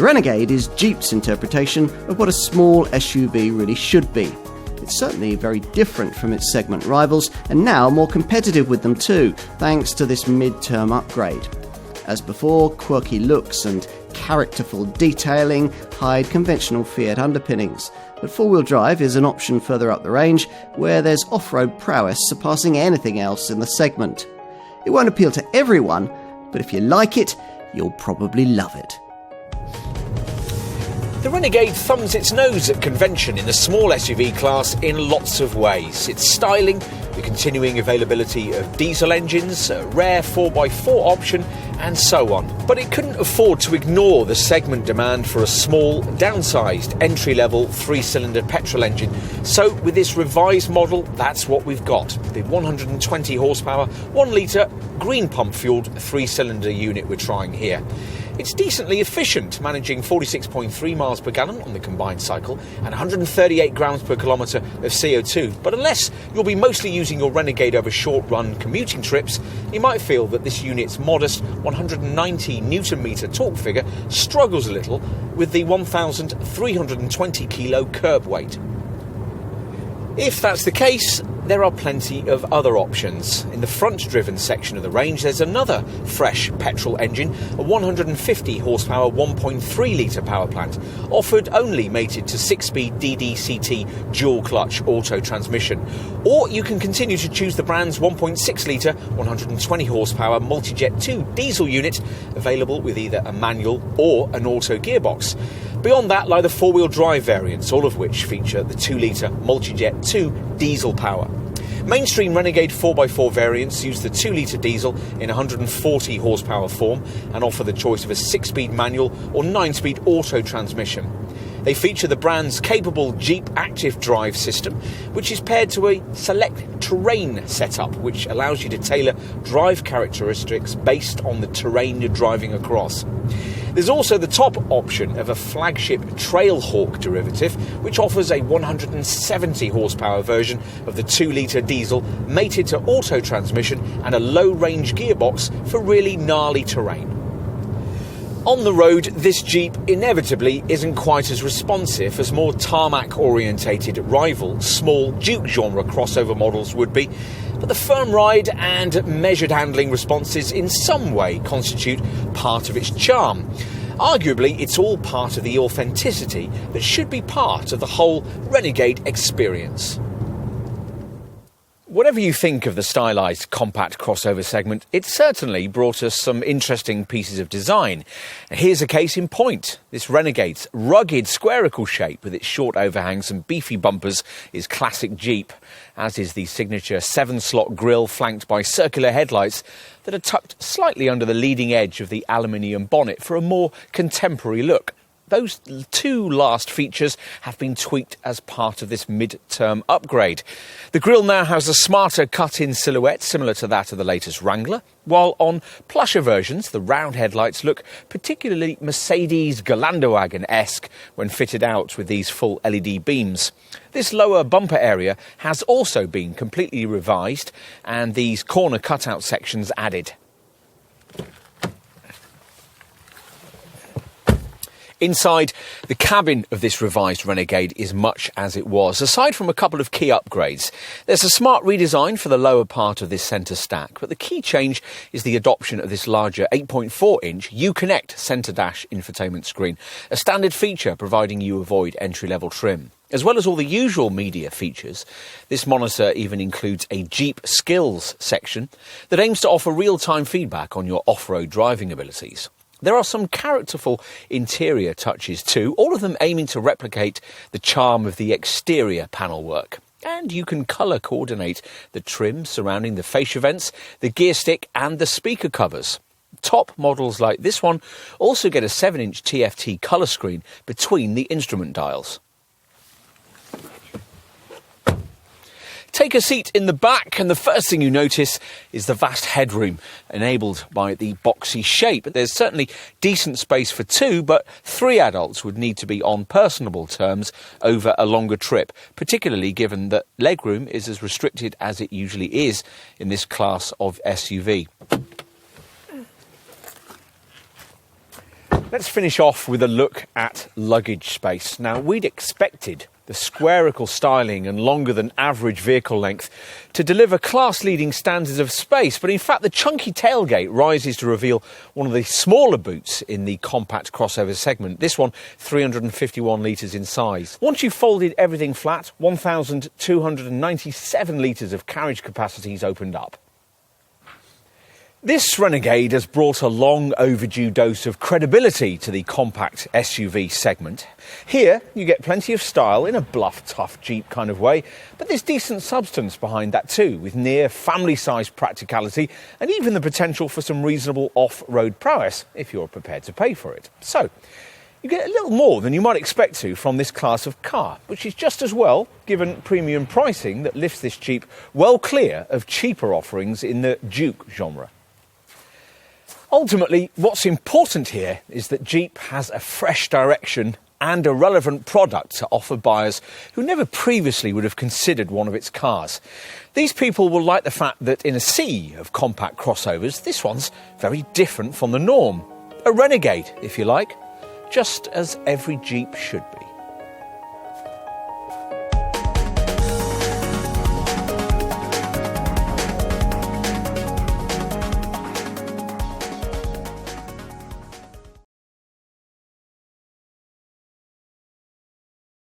The Renegade is Jeep's interpretation of what a small SUV really should be. It's certainly very different from its segment rivals, and now more competitive with them too, thanks to this mid-term upgrade. As before, quirky looks and characterful detailing hide conventional Fiat underpinnings, but four-wheel drive is an option further up the range, where there's off-road prowess surpassing anything else in the segment. It won't appeal to everyone, but if you like it, you'll probably love it. The Renegade thumbs its nose at convention in the small SUV class in lots of ways. Its styling, the continuing availability of diesel engines, a rare 4x4 option, and so on. But it couldn't afford to ignore the segment demand for a small, downsized, entry-level 3-cylinder petrol engine. So with this revised model, that's what we've got. The 120 horsepower, 1 litre, green pump-fuelled 3-cylinder unit we're trying here. It's decently efficient, managing 46.3 miles per gallon on the combined cycle and 138 grams per kilometre of CO2. But unless you'll be mostly using your Renegade over short-run commuting trips, you might feel that this unit's modest 190 Newton-metre torque figure struggles a little with the 1,320 kilo curb weight. If that's the case, there are plenty of other options. In the front-driven section of the range, there's another fresh petrol engine, a 150 horsepower 1.3 litre power plant, offered only mated to 6-speed DDCT dual-clutch auto transmission. Or you can continue to choose the brand's 1.6 litre 120 horsepower Multijet 2 diesel unit, available with either a manual or an auto gearbox. Beyond that lie the four-wheel drive variants, all of which feature the 2-litre Multijet 2 diesel power. Mainstream Renegade 4x4 variants use the 2-litre diesel in 140 horsepower form and offer the choice of a 6-speed manual or 9-speed auto transmission. They feature the brand's capable Jeep Active Drive system, which is paired to a select terrain setup, which allows you to tailor drive characteristics based on the terrain you're driving across. There's also the top option of a flagship Trailhawk derivative, which offers a 170 horsepower version of the 2-litre diesel mated to auto transmission and a low-range gearbox for really gnarly terrain. On the road, this Jeep inevitably isn't quite as responsive as more tarmac-orientated rival small Duke genre crossover models would be, but the firm ride and measured handling responses in some way constitute part of its charm. Arguably, it's all part of the authenticity that should be part of the whole Renegade experience. Whatever you think of the stylised compact crossover segment, it certainly brought us some interesting pieces of design. Here's a case in point. This Renegade's rugged squarical shape with its short overhangs and beefy bumpers is classic Jeep, as is the signature 7-slot grille flanked by circular headlights that are tucked slightly under the leading edge of the aluminium bonnet for a more contemporary look. Those two last features have been tweaked as part of this mid-term upgrade. The grille now has a smarter cut-in silhouette similar to that of the latest Wrangler, while on plusher versions the round headlights look particularly Mercedes Gelandewagen-esque when fitted out with these full LED beams. This lower bumper area has also been completely revised and these corner cutout sections added. Inside, the cabin of this revised Renegade is much as it was, aside from a couple of key upgrades. There's a smart redesign for the lower part of this centre stack, but the key change is the adoption of this larger 8.4-inch Uconnect centre dash infotainment screen, a standard feature providing you avoid entry-level trim. As well as all the usual media features, this monitor even includes a Jeep Skills section that aims to offer real-time feedback on your off-road driving abilities. There are some characterful interior touches too, all of them aiming to replicate the charm of the exterior panel work. And you can colour coordinate the trim surrounding the fascia vents, the gear stick and the speaker covers. Top models like this one also get a 7-inch TFT colour screen between the instrument dials. Take a seat in the back and the first thing you notice is the vast headroom enabled by the boxy shape. There's certainly decent space for two, but 3 adults would need to be on personable terms over a longer trip, particularly given that legroom is as restricted as it usually is in this class of SUV. Let's finish off with a look at luggage space. Now, we'd expected the squarical styling and longer than average vehicle length to deliver class-leading standards of space, but in fact the chunky tailgate rises to reveal one of the smaller boots in the compact crossover segment, this one 351 litres in size. Once you've folded everything flat, 1,297 litres of carriage capacity is opened up. This Renegade has brought a long overdue dose of credibility to the compact SUV segment. Here you get plenty of style in a bluff, tough Jeep kind of way, but there's decent substance behind that too, with near family-sized practicality and even the potential for some reasonable off-road prowess if you're prepared to pay for it. So, you get a little more than you might expect to from this class of car, which is just as well, given premium pricing that lifts this Jeep well clear of cheaper offerings in the Duke genre. Ultimately, what's important here is that Jeep has a fresh direction and a relevant product to offer buyers who never previously would have considered one of its cars. These people will like the fact that in a sea of compact crossovers, this one's very different from the norm. A renegade, if you like, just as every Jeep should be.